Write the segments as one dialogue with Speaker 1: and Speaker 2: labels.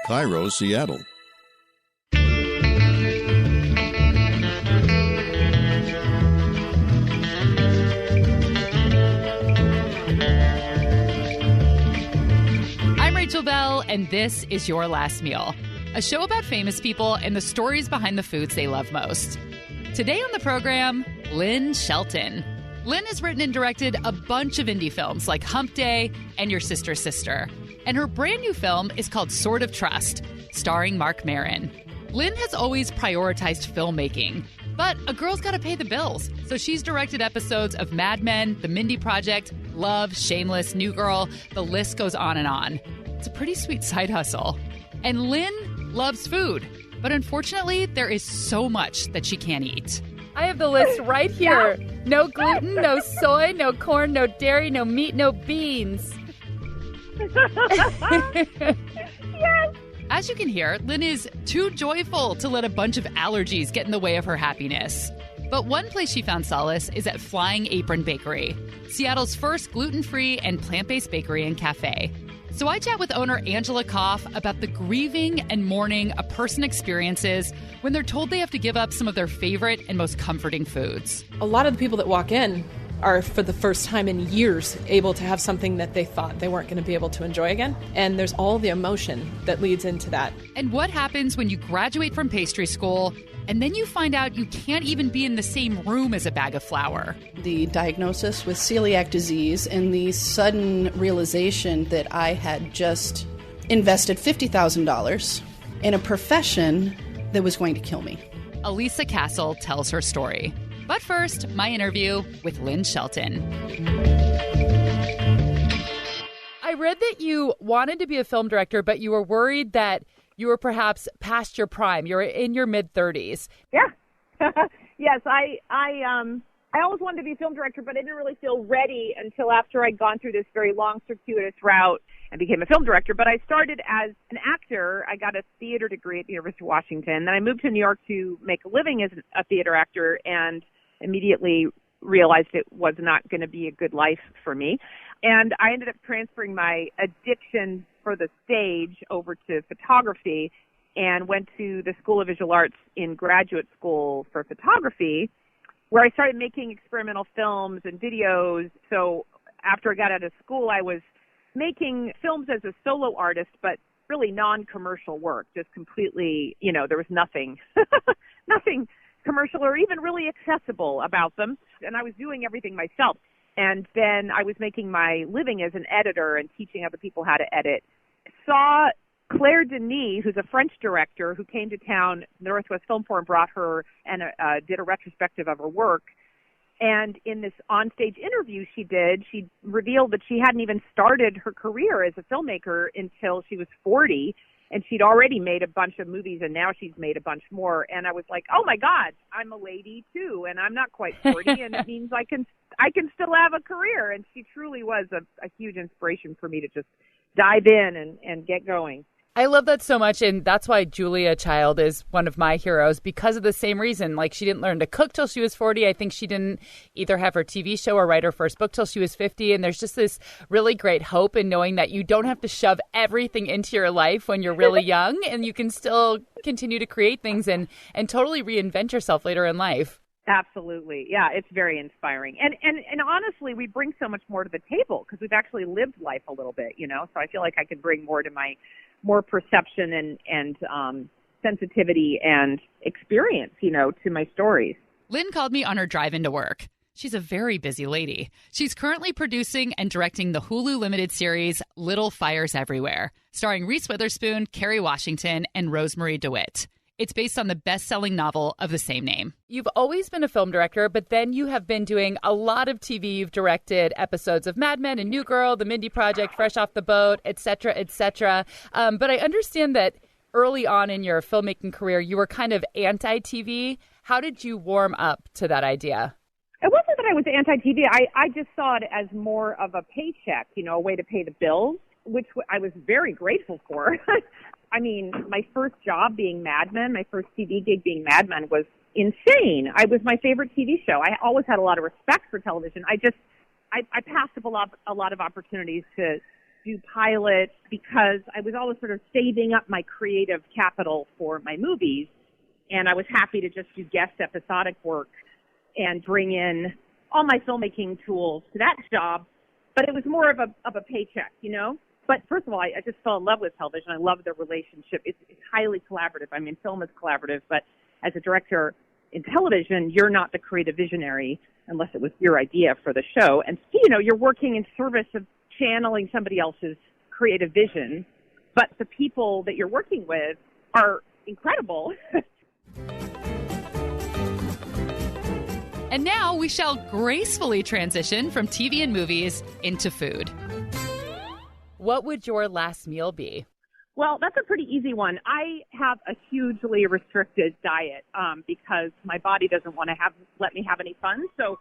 Speaker 1: Cairo, Seattle.
Speaker 2: I'm Rachel Bell, and this is Your Last Meal, a show about famous people and the stories behind the foods they love most. Today on the program, Lynn Shelton. Lynn has written and directed a bunch of indie films like Hump Day and Your Sister's Sister. And her brand new film is called Sword of Trust, starring Marc Maron. Lynn has always prioritized filmmaking, but a girl's got to pay the bills. So she's directed episodes of Mad Men, The Mindy Project, Love, Shameless, New Girl. The list goes on and on. It's a pretty sweet side hustle. And Lynn loves food, but unfortunately, there is so much that she can't eat.
Speaker 3: I have the list right here. No gluten, no soy, no corn, no dairy, no meat, no beans.
Speaker 4: Yes.
Speaker 2: As you can hear, Lynn is too joyful to let a bunch of allergies get in the way of her happiness. But one place she found solace is at Flying Apron Bakery, Seattle's first gluten-free and plant-based bakery and cafe. So I chat with owner Angela Koff about the grieving and mourning a person experiences when they're told they have to give up some of their favorite and most comforting foods.
Speaker 5: A lot of the people that walk in are, for the first time in years, able to have something that they thought they weren't going to be able to enjoy again. And there's all the emotion that leads into that.
Speaker 2: And what happens when you graduate from pastry school and then you find out you can't even be in the same room as a bag of flour?
Speaker 6: The diagnosis with celiac disease and the sudden realization that I had just invested $50,000 in a profession that was going to kill me.
Speaker 2: Elisa Castle tells her story. But first, my interview with Lynn Shelton.
Speaker 3: I read that you wanted to be a film director, but you were worried that you were perhaps past your prime. You were in your mid-30s.
Speaker 4: Yeah. Yes, I always wanted to be a film director, but I didn't really feel ready until after I'd gone through this very long, circuitous route and became a film director. But I started as an actor. I got a theater degree at the University of Washington. Then I moved to New York to make a living as a theater actor and immediately realized it was not going to be a good life for me. And I ended up transferring my addiction for the stage over to photography and went to the School of Visual Arts in graduate school for photography, where I started making experimental films and videos. So after I got out of school, I was making films as a solo artist, but really non-commercial work, just completely, there was nothing commercial or even really accessible about them. And I was doing everything myself. And then I was making my living as an editor and teaching other people how to edit. Saw Claire Denis, who's a French director who came to town, Northwest Film Forum brought her and did a retrospective of her work. And in this onstage interview she revealed that she hadn't even started her career as a filmmaker until she was 40. And she'd already made a bunch of movies, and now she's made a bunch more. And I was like, oh, my God, I'm a lady, too, and I'm not quite 40, and it means I can still have a career. And she truly was a huge inspiration for me to just dive in and get going.
Speaker 3: I love that so much, and that's why Julia Child is one of my heroes, because of the same reason. Like, she didn't learn to cook till she was 40. I think she didn't either have her TV show or write her first book till she was 50, and there's just this really great hope in knowing that you don't have to shove everything into your life when you're really young, and you can still continue to create things and totally reinvent yourself later in life.
Speaker 4: Absolutely. Yeah, it's very inspiring. And honestly, we bring so much more to the table because we've actually lived life a little bit, So I feel like I could bring more to my more perception and sensitivity and experience, to my stories.
Speaker 2: Lynn called me on her drive into work. She's a very busy lady. She's currently producing and directing the Hulu limited series Little Fires Everywhere, starring Reese Witherspoon, Kerry Washington, and Rosemarie DeWitt. It's based on the best-selling novel of the same name.
Speaker 3: You've always been a film director, but then you have been doing a lot of TV. You've directed episodes of Mad Men and New Girl, The Mindy Project, Fresh Off the Boat, et cetera, et cetera. But I understand that early on in your filmmaking career, you were kind of anti-TV. How did you warm up to that idea?
Speaker 4: It wasn't that I was anti-TV. I just saw it as more of a paycheck, a way to pay the bills, which I was very grateful for. I mean, my first job being Mad Men, my first TV gig being Mad Men was insane. It was my favorite TV show. I always had a lot of respect for television. I passed up a lot of opportunities to do pilots because I was always sort of saving up my creative capital for my movies. And I was happy to just do guest episodic work and bring in all my filmmaking tools to that job. But it was more of a paycheck, you know? But first of all, I just fell in love with television. I love the relationship. It's highly collaborative. I mean, film is collaborative, but as a director in television, you're not the creative visionary unless it was your idea for the show. And, you know, you're working in service of channeling somebody else's creative vision. But the people that you're working with are incredible.
Speaker 2: And now we shall gracefully transition from TV and movies into food.
Speaker 3: What would your last meal be?
Speaker 4: Well, that's a pretty easy one. I have a hugely restricted diet because my body doesn't want to let me have any fun. So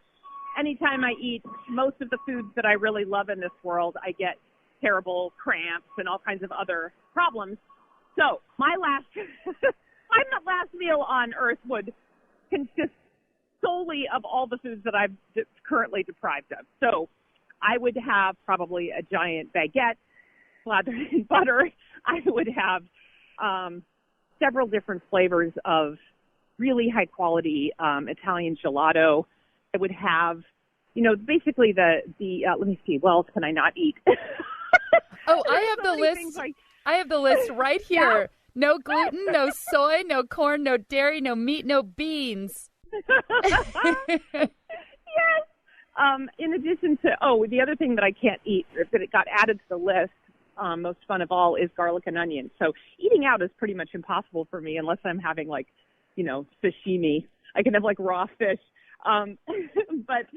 Speaker 4: anytime I eat most of the foods that I really love in this world, I get terrible cramps and all kinds of other problems. So my last meal on earth would consist solely of all the foods that I'm currently deprived of. So I would have probably a giant baguette slathered in butter. I would have several different flavors of really high quality Italian gelato. I would have, you know, basically the let me see, what else can I not eat?
Speaker 3: Oh, I have the list. I have the list right here. Yeah. No gluten, no soy, no corn, no dairy, no meat, no beans.
Speaker 4: Yes. In addition to, the other thing that I can't eat, that it got added to the list, most fun of all, is garlic and onions. So eating out is pretty much impossible for me unless I'm having, like, you know, sashimi. I can have, like, raw fish. But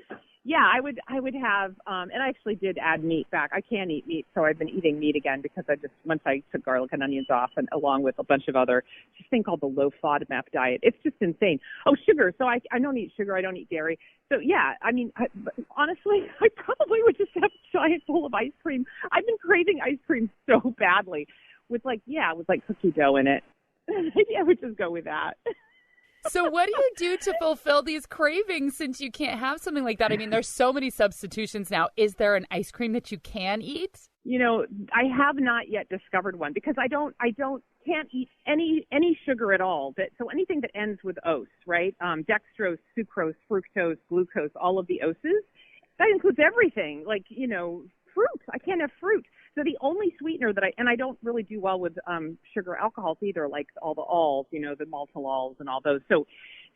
Speaker 4: yeah, I would have, and I actually did add meat back. I can eat meat, so I've been eating meat again because once I took garlic and onions off, and along with a bunch of other, this thing called the low FODMAP diet. It's just insane. Oh, sugar. So I don't eat sugar. I don't eat dairy. So yeah, I mean, honestly, I probably would just have a giant bowl of ice cream. I've been craving ice cream so badly with cookie dough in it. I would just go with that.
Speaker 3: So what do you do to fulfill these cravings since you can't have something like that? I mean, there's so many substitutions now. Is there an ice cream that you can eat?
Speaker 4: You know, I have not yet discovered one because can't eat any sugar at all. So anything that ends with ose, right? Dextrose, sucrose, fructose, glucose, all of the oses. That includes everything, like, you know, fruit. I can't have fruit. So the only sweetener I don't really do well with sugar alcohols either, like all the alls, you know, the maltolols and all those. So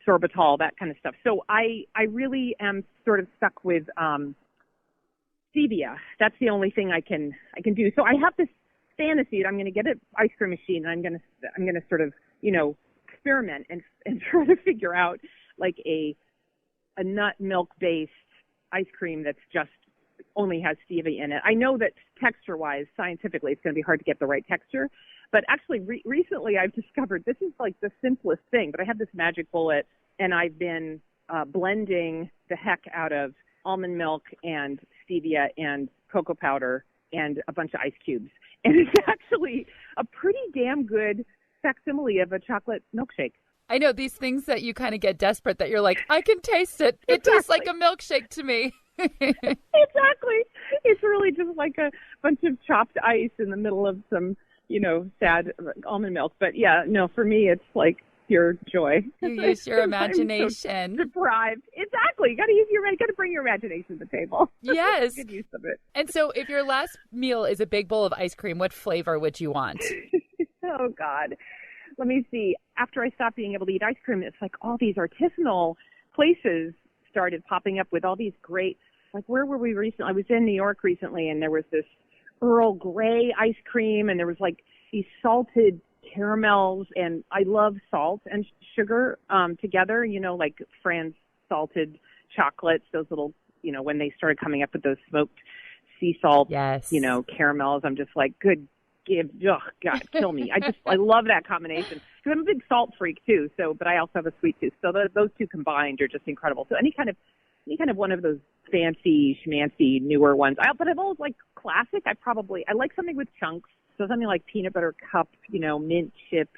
Speaker 4: sorbitol, that kind of stuff. So I really am sort of stuck with stevia. That's the only thing I can do. So I have this fantasy that I'm going to get an ice cream machine and I'm going to sort of, you know, experiment and try to figure out like a nut milk based ice cream that's just only has stevia in it. I know that texture-wise, scientifically, it's going to be hard to get the right texture. But actually, recently I've discovered this is like the simplest thing. But I have this magic bullet, and I've been blending the heck out of almond milk and stevia and cocoa powder and a bunch of ice cubes. And it's actually a pretty damn good facsimile of a chocolate milkshake.
Speaker 3: I know these things that you kind of get desperate that you're like, I can taste it. It
Speaker 4: Exactly.
Speaker 3: tastes like a milkshake to me.
Speaker 4: Exactly. It's really just like a bunch of chopped ice in the middle of some, you know, sad almond milk. But yeah, no, for me, it's like pure joy.
Speaker 3: You use your imagination.
Speaker 4: So deprived. Exactly. You got to bring your imagination to the table.
Speaker 3: Yes.
Speaker 4: Good use of it.
Speaker 3: And so if your last meal is a big bowl of ice cream, what flavor would you want?
Speaker 4: Oh, God. Let me see. After I stopped being able to eat ice cream, it's like all these artisanal places started popping up with all these great, like, where were we recently? I was in New York recently, and there was this Earl Grey ice cream, and there was like these salted caramels, and I love salt and sugar together, you know, like Fran's salted chocolates, those little, you know, when they started coming up with those smoked sea salt,
Speaker 3: yes,
Speaker 4: you know, caramels, I'm just like, God, kill me. I love that combination. Because I'm a big salt freak too. So, but I also have a sweet tooth. So those two combined are just incredible. So any kind of one of those fancy, schmancy, newer ones. But I've always like classic. I like something with chunks. So something like peanut butter cup, you know, mint chip,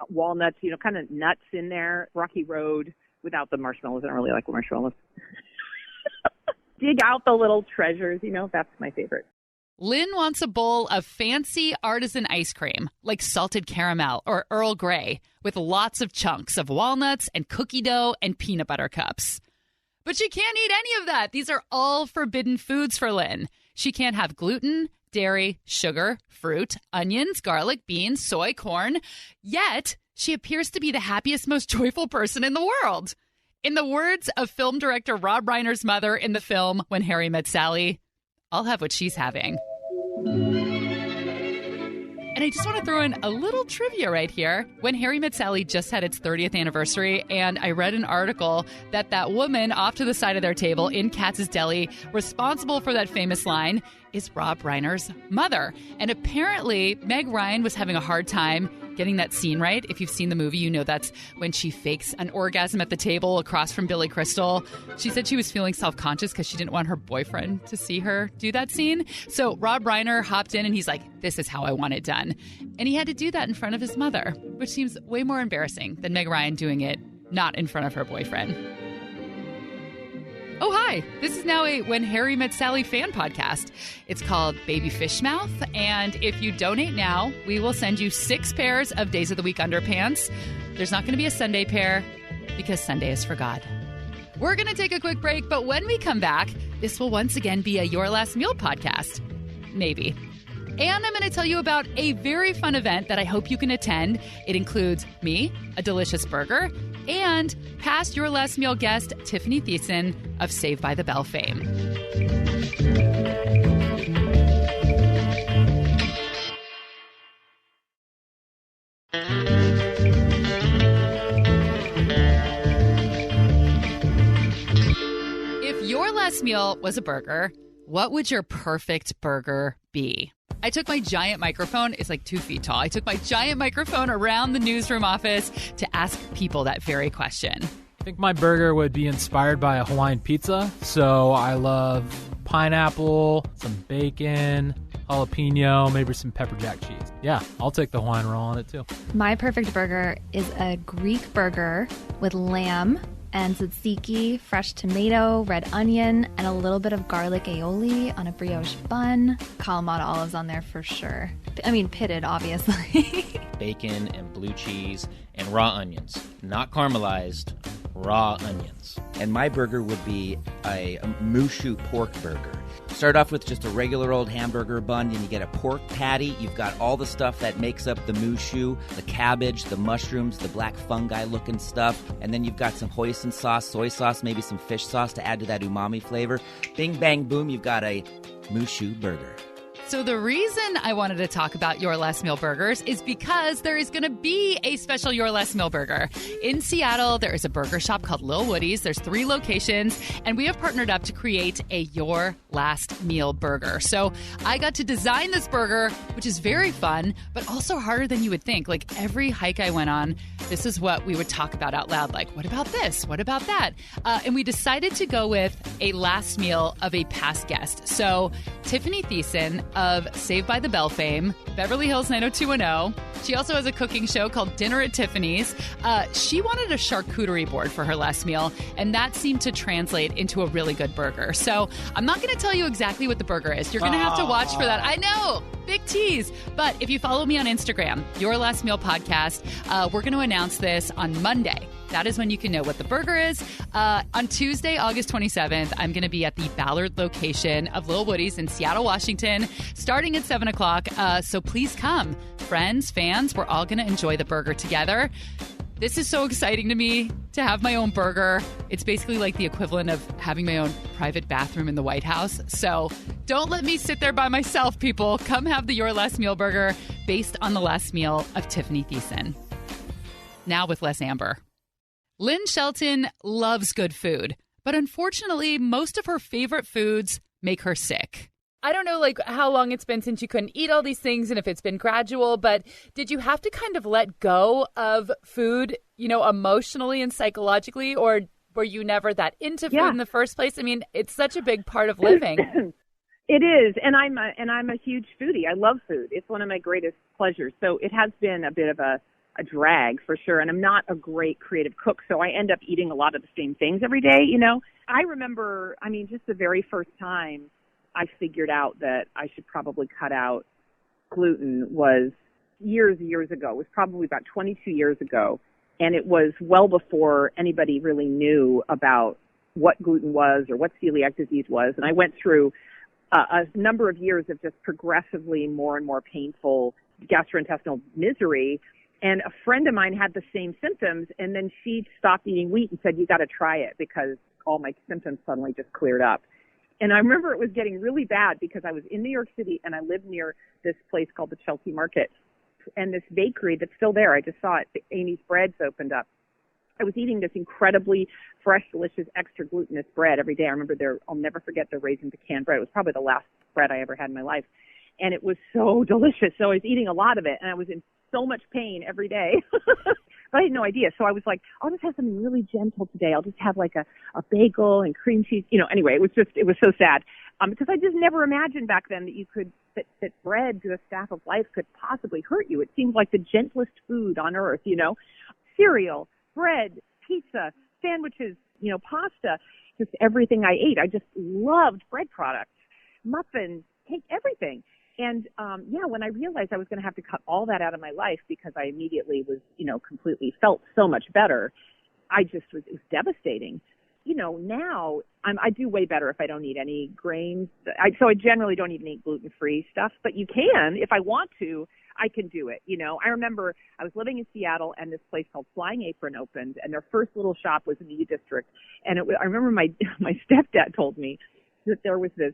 Speaker 4: walnuts, you know, kind of nuts in there. Rocky Road without the marshmallows. I don't really like marshmallows. Dig out the little treasures. You know, that's my favorite.
Speaker 2: Lynn wants a bowl of fancy artisan ice cream, like salted caramel or Earl Grey, with lots of chunks of walnuts and cookie dough and peanut butter cups. But she can't eat any of that. These are all forbidden foods for Lynn. She can't have gluten, dairy, sugar, fruit, onions, garlic, beans, soy, corn. Yet, she appears to be the happiest, most joyful person in the world. In the words of film director Rob Reiner's mother in the film When Harry Met Sally, I'll have what she's having. And I just want to throw in a little trivia right here. When Harry Met Sally just had its 30th anniversary, and I read an article that woman off to the side of their table in Katz's Deli, responsible for that famous line, is Rob Reiner's mother. And apparently, Meg Ryan was having a hard time getting that scene right. If you've seen the movie, you know that's when she fakes an orgasm at the table across from Billy Crystal. She said she was feeling self-conscious because she didn't want her boyfriend to see her do that scene. So Rob Reiner hopped in and he's like, this is how I want it done. And he had to do that in front of his mother, which seems way more embarrassing than Meg Ryan doing it not in front of her boyfriend. Oh, hi. This is now a When Harry Met Sally fan podcast. It's called Baby Fish Mouth, and if you donate now, we will send you 6 pairs of Days of the Week underpants. There's not going to be a Sunday pair because Sunday is for God. We're going to take a quick break, but when we come back, this will once again be a Your Last Meal podcast. Maybe. And I'm going to tell you about a very fun event that I hope you can attend. It includes me, a delicious burger, and past Your Last Meal guest, Tiffany Thiessen of Saved by the Bell fame. If your last meal was a burger, what would your perfect burger be? I took my giant microphone, it's like 2 feet tall. I took my giant microphone around the newsroom office to ask people that very question.
Speaker 1: I think my burger would be inspired by a Hawaiian pizza. So I love pineapple, some bacon, jalapeno, maybe some pepper jack cheese. Yeah, I'll take the Hawaiian roll on it too.
Speaker 7: My perfect burger is a Greek burger with lamb and tzatziki, fresh tomato, red onion, and a little bit of garlic aioli on a brioche bun. Kalamata olives on there for sure. I mean, pitted, obviously.
Speaker 8: Bacon and blue cheese and raw onions. Not caramelized, raw onions.
Speaker 9: And my burger would be a mushu pork burger. Start off with just a regular old hamburger bun, and you get a pork patty. You've got all the stuff that makes up the mushu, the cabbage, the mushrooms, the black fungi-looking stuff. And then you've got some hoisin sauce, soy sauce, maybe some fish sauce to add to that umami flavor. Bing, bang, boom, you've got a mushu burger.
Speaker 2: So the reason I wanted to talk about Your Last Meal burgers is because there is going to be a special Your Last Meal burger. In Seattle, there is a burger shop called Lil Woody's. There's 3 locations, and we have partnered up to create a Your Last Meal burger. So I got to design this burger, which is very fun, but also harder than you would think. Like every hike I went on, this is what we would talk about out loud. Like, what about this? What about that? And we decided to go with a last meal of a past guest. So Tiffany Thiessen of Saved by the Bell fame, Beverly Hills 90210. She also has a cooking show called Dinner at Tiffany's. She wanted a charcuterie board for her last meal, and that seemed to translate into a really good burger. So I'm not going to tell you exactly what the burger is. You're going to have to watch for that. I know, big tease. But if you follow me on Instagram, Your Last Meal Podcast, we're going to announce this on Monday. That is when you can know what the burger is. On Tuesday, August 27th, I'm going to be at the Ballard location of Lil Woody's in Seattle, Washington, starting at 7 o'clock. So please come. Friends, fans, we're all going to enjoy the burger together. This is so exciting to me to have my own burger. It's basically like the equivalent of having my own private bathroom in the White House. So don't let me sit there by myself, people. Come have the Your Last Meal burger based on the last meal of Tiffany Thiessen. Now with less Amber. Lynn Shelton loves good food, but unfortunately, most of her favorite foods make her sick.
Speaker 3: I don't know, like, how long it's been since you couldn't eat all these things and if it's been gradual, but did you have to kind of let go of food, you know, emotionally and psychologically, or were you never that into food in the first place? I mean, it's such a big part of living.
Speaker 4: It is, and I'm a huge foodie. I love food. It's one of my greatest pleasures. So it has been a bit of a drag for sure. And I'm not a great creative cook, so I end up eating a lot of the same things every day, you know. I remember, just the very first time I figured out that I should probably cut out gluten was years ago. It was probably about 22 years ago. And it was well before anybody really knew about what gluten was or what celiac disease was. And I went through a number of years of just progressively more and more painful gastrointestinal misery. And a friend of mine had the same symptoms, and then she stopped eating wheat and said, you got to try it, because all my symptoms suddenly just cleared up. And I remember it was getting really bad because I was in New York City and I lived near this place called the Shelton Market, and this bakery that's still there. I just saw it. Amy's Breads opened up. I was eating this incredibly fresh, delicious, extra glutinous bread every day. I remember I'll never forget the raisin pecan bread. It was probably the last bread I ever had in my life. And it was so delicious. So I was eating a lot of it, and I was in so much pain every day. But I had no idea. So I was like, I'll just have something really gentle today. I'll just have like a bagel and cream cheese. Anyway, it was so sad. Because I just never imagined back then that you could, that bread to a staff of life could possibly hurt you. It seemed like the gentlest food on earth, cereal, bread, pizza, sandwiches, pasta, just everything I ate. I just loved bread products, muffins, cake, everything. And, when I realized I was going to have to cut all that out of my life because I immediately was, completely felt so much better, it was devastating. Now I do way better if I don't eat any grains. So I generally don't even eat gluten-free stuff, but you can, if I want to, I can do it. I remember I was living in Seattle, and this place called Flying Apron opened, and their first little shop was in the U District. And I remember my stepdad told me that there was this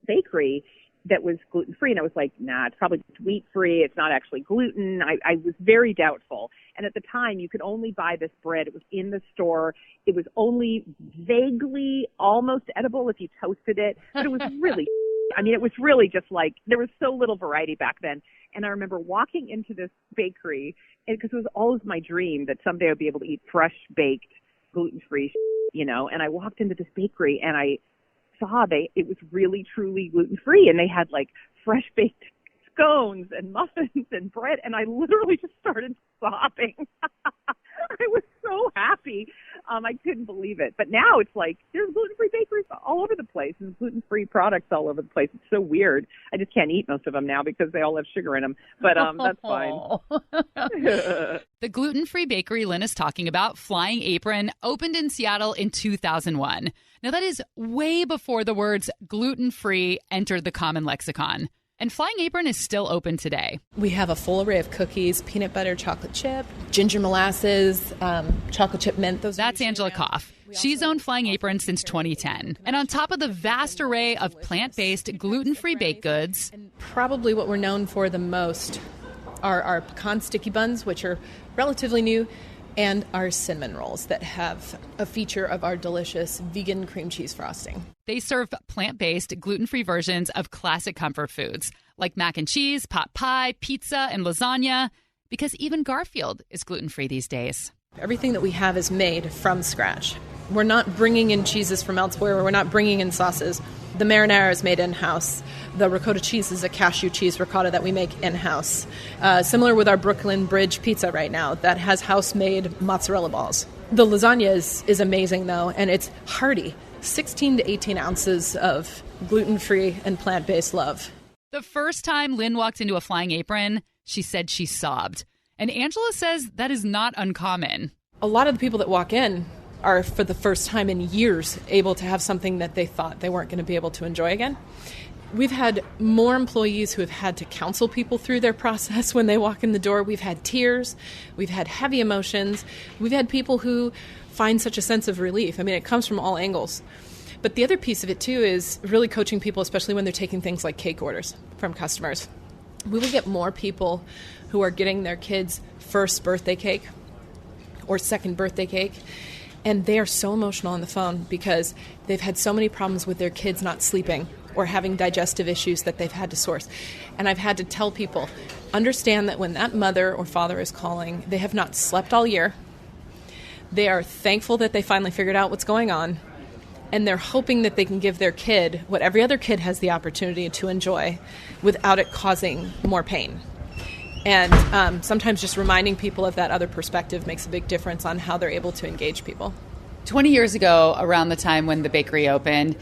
Speaker 4: bakery that was gluten-free. And I was like, nah, it's probably wheat-free. It's not actually gluten. I was very doubtful. And at the time, you could only buy this bread. It was in the store. It was only vaguely almost edible if you toasted it. But it was really, it was really just like, there was so little variety back then. And I remember walking into this bakery, because it was always my dream that someday I'd be able to eat fresh-baked, gluten-free, And I walked into this bakery, and I saw it was really truly gluten-free, and they had like fresh baked scones and muffins and bread, and I literally just started sobbing. I was so happy. I couldn't believe it. But now it's like there's gluten-free bakeries all over the place and gluten-free products all over the place. It's so weird. I just can't eat most of them now because they all have sugar in them. But that's fine.
Speaker 2: The gluten-free bakery Lynn is talking about, Flying Apron, opened in Seattle in 2001. Now, that is way before the words gluten-free entered the common lexicon. And Flying Apron is still open today.
Speaker 5: We have a full array of cookies, peanut butter, chocolate chip, ginger molasses, chocolate chip mint.
Speaker 2: That's Angela Koff. She's owned Flying Apron since 2010. And on top of the vast array of plant-based, gluten-free baked goods,
Speaker 5: probably what we're known for the most are our pecan sticky buns, which are relatively new, and our cinnamon rolls that have a feature of our delicious vegan cream cheese frosting.
Speaker 2: They serve plant-based, gluten-free versions of classic comfort foods like mac and cheese, pot pie, pizza, and lasagna, because even Garfield is gluten-free these days.
Speaker 5: Everything that we have is made from scratch. We're not bringing in cheeses from elsewhere. We're not bringing in sauces. The marinara is made in-house. The ricotta cheese is a cashew cheese ricotta that we make in-house. Similar with our Brooklyn Bridge pizza right now that has house-made mozzarella balls. The lasagna is amazing, though, and it's hearty. 16 to 18 ounces of gluten-free and plant-based love.
Speaker 2: The first time Lynn walked into a Flying Apron, she said she sobbed. And Angela says that is not uncommon.
Speaker 5: A lot of the people that walk in are, for the first time in years, able to have something that they thought they weren't going to be able to enjoy again. We've had more employees who have had to counsel people through their process when they walk in the door. We've had tears. We've had heavy emotions. We've had people who find such a sense of relief. It comes from all angles. But the other piece of it, too, is really coaching people, especially when they're taking things like cake orders from customers. We will get more people who are getting their kids' first birthday cake or second birthday cake, and they are so emotional on the phone because they've had so many problems with their kids not sleeping or having digestive issues that they've had to source. And I've had to tell people, understand that when that mother or father is calling, they have not slept all year. They are thankful that they finally figured out what's going on, and they're hoping that they can give their kid what every other kid has the opportunity to enjoy without it causing more pain. And sometimes just reminding people of that other perspective makes a big difference on how they're able to engage people.
Speaker 2: 20 years ago, around the time when the bakery opened,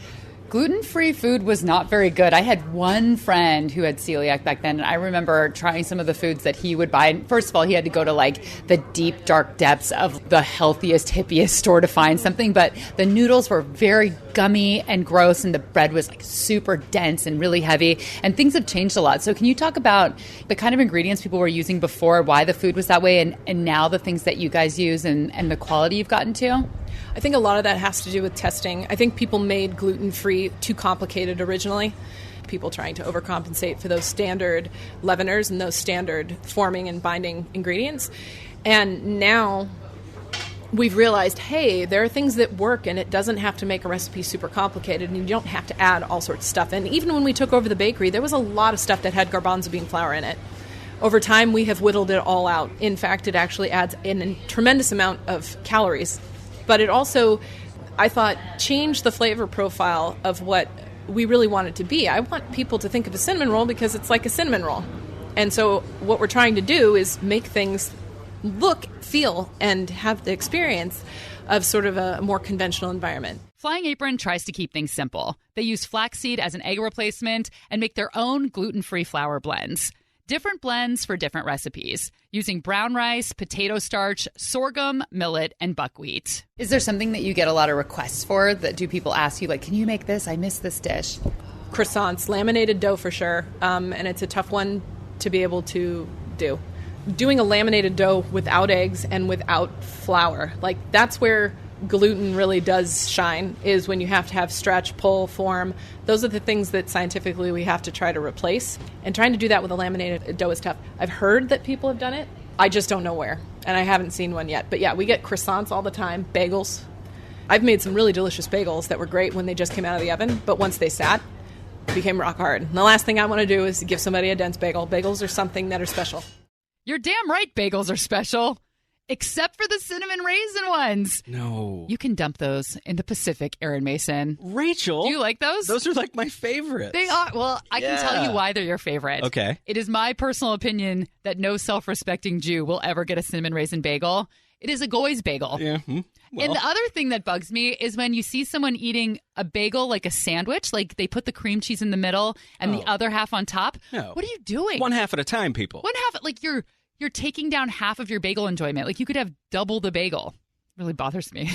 Speaker 2: Gluten-free food was not very good. I had one friend who had celiac back then, and I remember trying some of the foods that he would buy. And first of all, he had to go to like the deep, dark depths of the healthiest, hippiest store to find something. But the noodles were very gummy and gross, and the bread was like super dense and really heavy. And things have changed a lot. So can you talk about the kind of ingredients people were using before, why the food was that way, and now the things that you guys use and the quality you've gotten to?
Speaker 5: I think a lot of that has to do with testing. I think people made gluten-free too complicated originally. People trying to overcompensate for those standard leaveners and those standard forming and binding ingredients. And now we've realized, hey, there are things that work and it doesn't have to make a recipe super complicated and you don't have to add all sorts of stuff. And even when we took over the bakery, there was a lot of stuff that had garbanzo bean flour in it. Over time, we have whittled it all out. In fact, it actually adds in a tremendous amount of calories. But it also, I thought, changed the flavor profile of what we really want it to be. I want people to think of a cinnamon roll because it's like a cinnamon roll. And so what we're trying to do is make things look, feel, and have the experience of sort of a more conventional environment.
Speaker 2: Flying Apron tries to keep things simple. They use flaxseed as an egg replacement and make their own gluten-free flour blends. Different blends for different recipes, using brown rice, potato starch, sorghum, millet, and buckwheat. Is there something that you get a lot of requests for? That do people ask you, like, can you make this? I miss this dish.
Speaker 5: Croissants, laminated dough for sure, and it's a tough one to be able to do. Doing a laminated dough without eggs and without flour, like that's where gluten really does shine, is when you have to have stretch, pull, form. Those are the things that scientifically we have to try to replace. And trying to do that with a laminated dough is tough. I've heard that people have done it. I just don't know where. And I haven't seen one yet. But yeah, we get croissants all the time, bagels. I've made some really delicious bagels that were great when they just came out of the oven. But once they sat, it became rock hard. And the last thing I want to do is give somebody a dense bagel. Bagels are something that are special.
Speaker 2: You're damn right bagels are special. Except for the cinnamon raisin ones.
Speaker 10: No.
Speaker 2: You can dump those in the Pacific, Aaron Mason.
Speaker 10: Rachel.
Speaker 2: Do you like those?
Speaker 10: Those are like my favorites.
Speaker 2: They are. Well, I can tell you why they're your favorite.
Speaker 10: Okay.
Speaker 2: It is my personal opinion that no self-respecting Jew will ever get a cinnamon raisin bagel. It is a goy's bagel.
Speaker 10: Yeah. Well.
Speaker 2: And the other thing that bugs me is when you see someone eating a bagel like a sandwich, like they put the cream cheese in the middle and the other half on top.
Speaker 10: No.
Speaker 2: What are you doing?
Speaker 10: One half at a time, people.
Speaker 2: One half, like you're taking down half of your bagel enjoyment. Like you could have double the bagel. It really bothers me.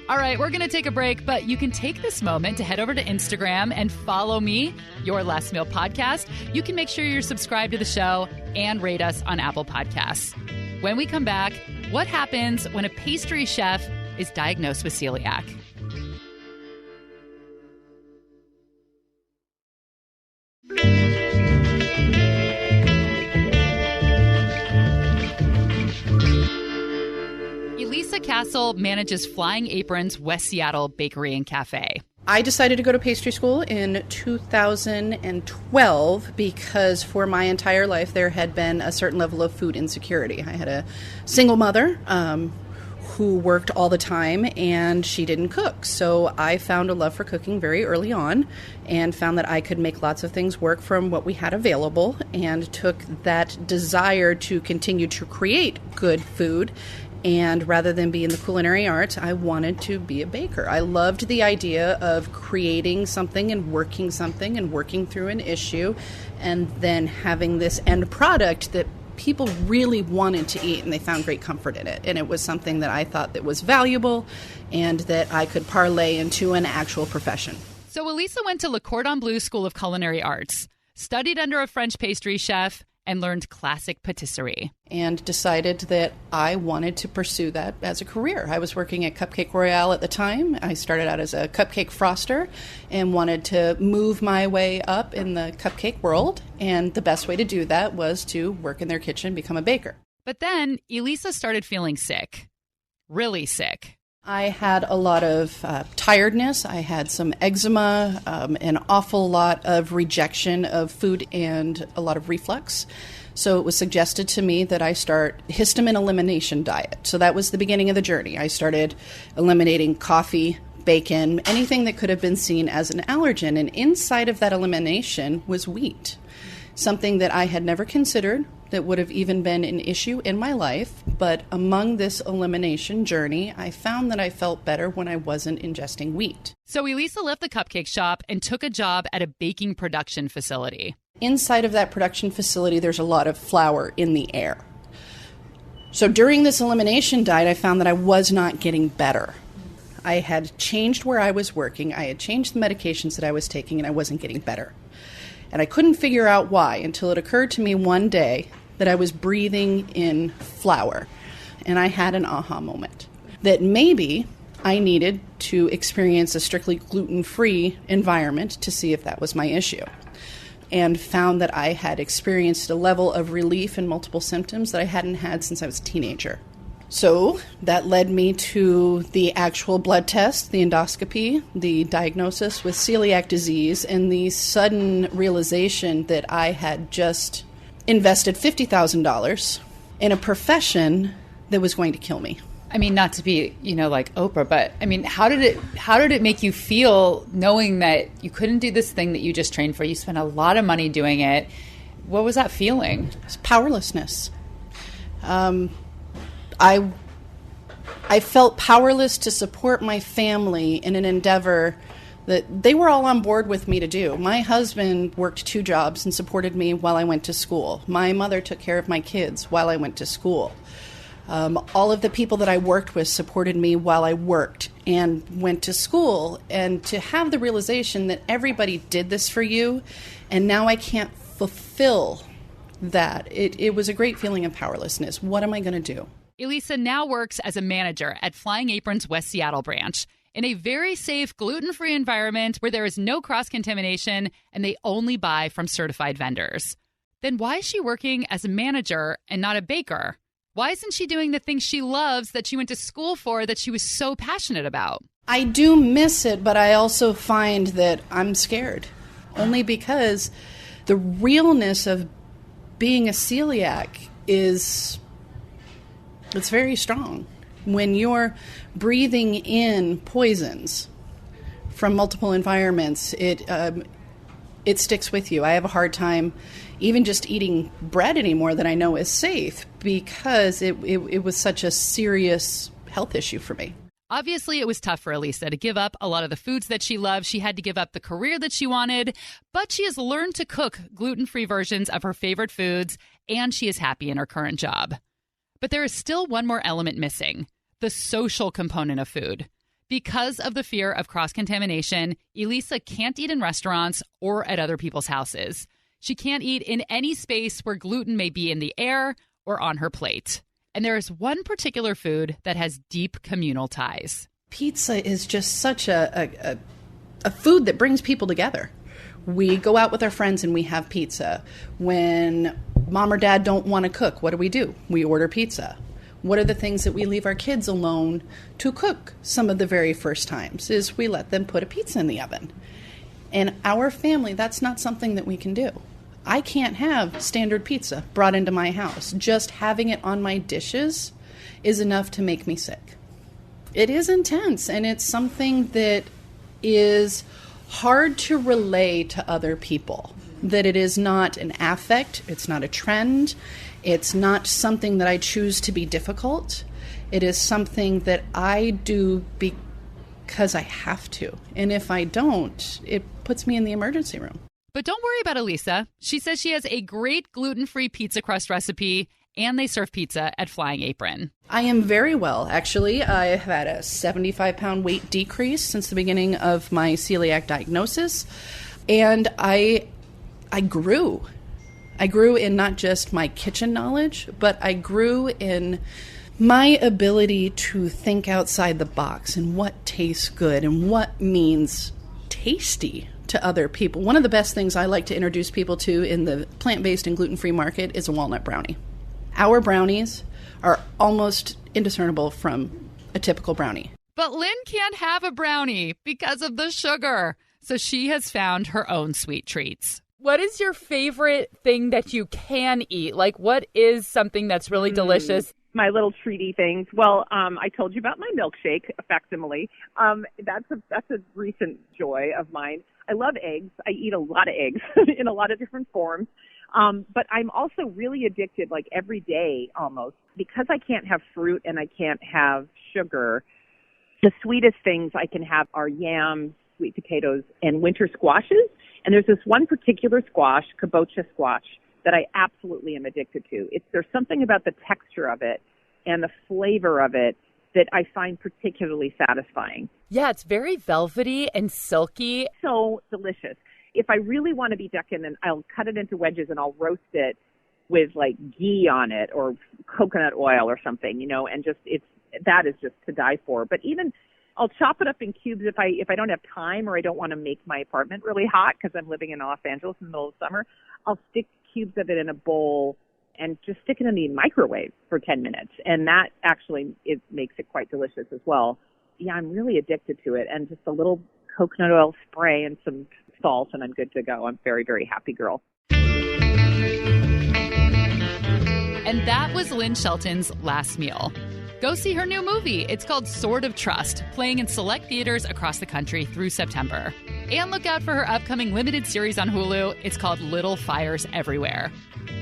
Speaker 2: All right, we're going to take a break, but you can take this moment to head over to Instagram and follow me, Your Last Meal Podcast. You can make sure you're subscribed to the show and rate us on Apple Podcasts. When we come back, what happens when a pastry chef is diagnosed with celiac? Elisa Castle manages Flying Apron's West Seattle Bakery and Cafe.
Speaker 6: I decided to go to pastry school in 2012 because for my entire life there had been a certain level of food insecurity. I had a single mother who worked all the time and she didn't cook. So I found a love for cooking very early on and found that I could make lots of things work from what we had available and took that desire to continue to create good food. And rather than be in the culinary arts, I wanted to be a baker. I loved the idea of creating something and working through an issue and then having this end product that people really wanted to eat and they found great comfort in it. And it was something that I thought that was valuable and that I could parlay into an actual profession.
Speaker 2: So Elisa went to Le Cordon Bleu School of Culinary Arts, studied under a French pastry chef, and learned classic patisserie.
Speaker 6: And decided that I wanted to pursue that as a career. I was working at Cupcake Royale at the time. I started out as a cupcake froster and wanted to move my way up in the cupcake world. And the best way to do that was to work in their kitchen, become a baker.
Speaker 2: But then Elisa started feeling sick. Really sick.
Speaker 6: I had a lot of tiredness. I had some eczema, an awful lot of rejection of food, and a lot of reflux. So it was suggested to me that I start histamine elimination diet. So that was the beginning of the journey. I started eliminating coffee, bacon, anything that could have been seen as an allergen. And inside of that elimination was wheat. something that I had never considered that would have even been an issue in my life. But among this elimination journey, I found that I felt better when I wasn't ingesting wheat.
Speaker 2: So Elisa left the cupcake shop and took a job at a baking production facility.
Speaker 6: Inside of that production facility, there's a lot of flour in the air. So during this elimination diet, I found that I was not getting better. I had changed where I was working, I had changed the medications that I was taking, and I wasn't getting better. And I couldn't figure out why until it occurred to me one day that I was breathing in flour. And I had an aha moment that maybe I needed to experience a strictly gluten-free environment to see if that was my issue. And found that I had experienced a level of relief in multiple symptoms that I hadn't had since I was a teenager. So that led me to the actual blood test, the endoscopy, the diagnosis with celiac disease, and the sudden realization that I had just invested $50,000 in a profession that was going to kill me.
Speaker 3: I mean, not to be, like Oprah, but I mean, how did it make you feel knowing that you couldn't do this thing that you just trained for? You spent a lot of money doing it. What was that feeling?
Speaker 6: It's powerlessness. I felt powerless to support my family in an endeavor that they were all on board with me to do. My husband worked 2 jobs and supported me while I went to school. My mother took care of my kids while I went to school. All of the people that I worked with supported me while I worked and went to school. And to have the realization that everybody did this for you, and now I can't fulfill that, it was a great feeling of powerlessness. What am I going to do?
Speaker 2: Elisa now works as a manager at Flying Apron's West Seattle branch in a very safe, gluten-free environment where there is no cross-contamination and they only buy from certified vendors. Then why is she working as a manager and not a baker? Why isn't she doing the things she loves that she went to school for that she was so passionate about?
Speaker 6: I do miss it, but I also find that I'm scared. Only because the realness of being a celiac it's very strong. When you're breathing in poisons from multiple environments, it sticks with you. I have a hard time even just eating bread anymore that I know is safe because it was such a serious health issue for me.
Speaker 2: Obviously, it was tough for Elisa to give up a lot of the foods that she loved. She had to give up the career that she wanted, but she has learned to cook gluten-free versions of her favorite foods, and she is happy in her current job. But there is still one more element missing, the social component of food. Because of the fear of cross-contamination, Elisa can't eat in restaurants or at other people's houses. She can't eat in any space where gluten may be in the air or on her plate. And there is one particular food that has deep communal ties.
Speaker 6: Pizza is just such a food that brings people together. We go out with our friends and we have pizza. When mom or dad don't want to cook, what do? We order pizza. What are the things that we leave our kids alone to cook some of the very first times is we let them put a pizza in the oven. And our family, that's not something that we can do. I can't have standard pizza brought into my house. Just having it on my dishes is enough to make me sick. It is intense, and it's something that is hard to relay to other people. That it is not an affect, it's not a trend, it's not something that I choose to be difficult. It is something that I do because I have to. And if I don't, it puts me in the emergency room.
Speaker 2: But don't worry about Elisa. She says she has a great gluten-free pizza crust recipe, and they serve pizza at Flying Apron.
Speaker 6: I am very well, actually. I have had a 75-pound weight decrease since the beginning of my celiac diagnosis, and I grew. I grew in not just my kitchen knowledge, but I grew in my ability to think outside the box and what tastes good and what means tasty to other people. One of the best things I like to introduce people to in the plant-based and gluten-free market is a walnut brownie. Our brownies are almost indiscernible from a typical brownie.
Speaker 2: But Lynn can't have a brownie because of the sugar, so she has found her own sweet treats.
Speaker 3: What is your favorite thing that you can eat? Like, what is something that's really delicious?
Speaker 4: My little treaty things. Well, I told you about my milkshake, a facsimile. That's a recent joy of mine. I love eggs. I eat a lot of eggs in a lot of different forms. But I'm also really addicted, like every day almost, because I can't have fruit and I can't have sugar. The sweetest things I can have are yams, sweet potatoes, and winter squashes. And there's this one particular squash, kabocha squash, that I absolutely am addicted to. There's something about the texture of it and the flavor of it that I find particularly satisfying.
Speaker 3: Yeah, it's very velvety and silky.
Speaker 4: So delicious. If I really want to be decadent, then I'll cut it into wedges and I'll roast it with like ghee on it or coconut oil or something, and that is just to die for. But even I'll chop it up in cubes if I don't have time or I don't want to make my apartment really hot because I'm living in Los Angeles in the middle of summer. I'll stick cubes of it in a bowl and just stick it in the microwave for 10 minutes. And that actually, it makes it quite delicious as well. Yeah, I'm really addicted to it. And just a little coconut oil spray and some salt and I'm good to go. I'm very, very happy girl.
Speaker 2: And that was Lynn Shelton's last meal. Go see her new movie. It's called Sword of Trust, playing in select theaters across the country through September. And look out for her upcoming limited series on Hulu. It's called Little Fires Everywhere.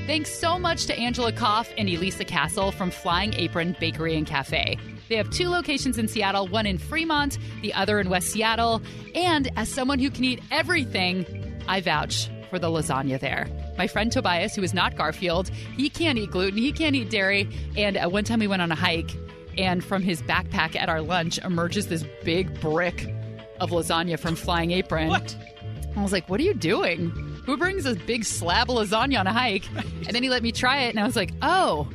Speaker 2: Thanks so much to Angela Koff and Elisa Castle from Flying Apron Bakery and Cafe. They have 2 locations in Seattle, one in Fremont, the other in West Seattle. And as someone who can eat everything, I vouch for the lasagna there. My friend Tobias, who is not Garfield, he can't eat gluten, he can't eat dairy. And one time we went on a hike, and from his backpack at our lunch emerges this big brick of lasagna from Flying Apron.
Speaker 10: What?
Speaker 2: I was like, what are you doing? Who brings this big slab of lasagna on a hike? And then he let me try it, and I was like, oh,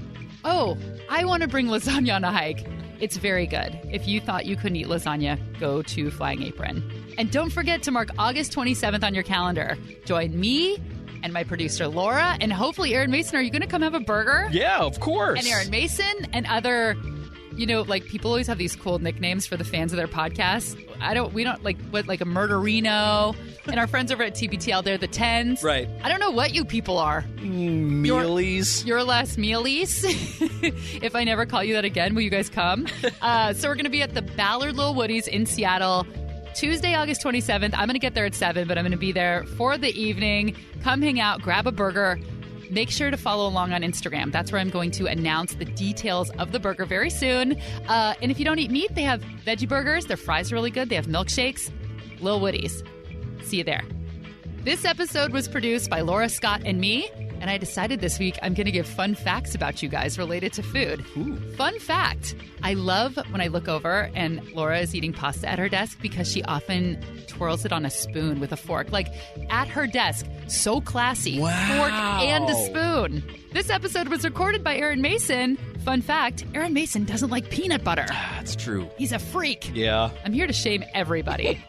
Speaker 2: I want to bring lasagna on a hike. It's very good. If you thought you couldn't eat lasagna, go to Flying Apron. And don't forget to mark August 27th on your calendar. Join me and my producer, Laura, and hopefully Aaron Mason. Are you going to come have a burger?
Speaker 10: Yeah, of course.
Speaker 2: And Aaron Mason and other, people always have these cool nicknames for the fans of their podcasts. We don't like a Murderino. And our friends over at TBTL, they're the 10s.
Speaker 10: Right.
Speaker 2: I don't know what you people are.
Speaker 10: Mealies.
Speaker 2: Your last mealies. If I never call you that again, will you guys come? So we're going to be at the Ballard Little Woodies in Seattle, Tuesday, August 27th. I'm going to get there at 7, but I'm going to be there for the evening. Come hang out, grab a burger. Make sure to follow along on Instagram. That's where I'm going to announce the details of the burger very soon. And if you don't eat meat, they have veggie burgers. Their fries are really good. They have milkshakes. Little Woodies. See you there. This episode was produced by Laura Scott and me, and I decided this week I'm going to give fun facts about you guys related to food.
Speaker 10: Ooh.
Speaker 2: Fun fact. I love when I look over and Laura is eating pasta at her desk because she often twirls it on a spoon with a fork. Like, at her desk. So classy.
Speaker 10: Wow.
Speaker 2: Fork and a spoon. This episode was recorded by Aaron Mason. Fun fact, Aaron Mason doesn't like peanut butter.
Speaker 10: That's true.
Speaker 2: He's a freak.
Speaker 10: Yeah.
Speaker 2: I'm here to shame everybody.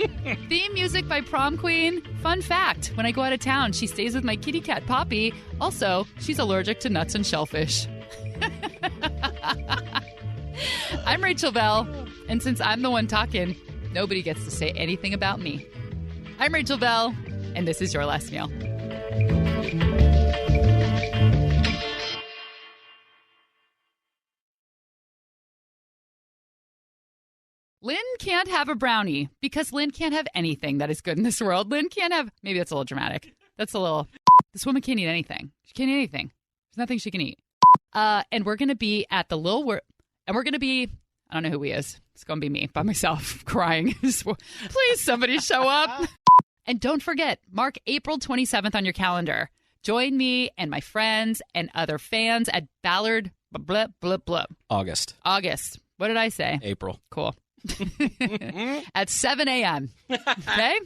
Speaker 2: Theme music by Prom Queen. Fun fact, when I go out of town, she stays with my kitty cat, Poppy. Also, she's allergic to nuts and shellfish. I'm Rachel Bell, and since I'm the one talking, nobody gets to say anything about me. I'm Rachel Bell, and this is Your Last Meal. Lynn can't have a brownie because Lynn can't have anything that is good in this world. Lynn can't have, maybe that's a little dramatic. This woman can't eat anything. She can't eat anything. There's nothing she can eat. And we're going to be at the I don't know who he is. It's going to be me by myself crying. Please, somebody show up. And don't forget, mark April 27th on your calendar. Join me and my friends and other fans at Ballard.
Speaker 10: August.
Speaker 2: What did I say?
Speaker 10: April.
Speaker 2: Cool. At 7 a.m. Okay?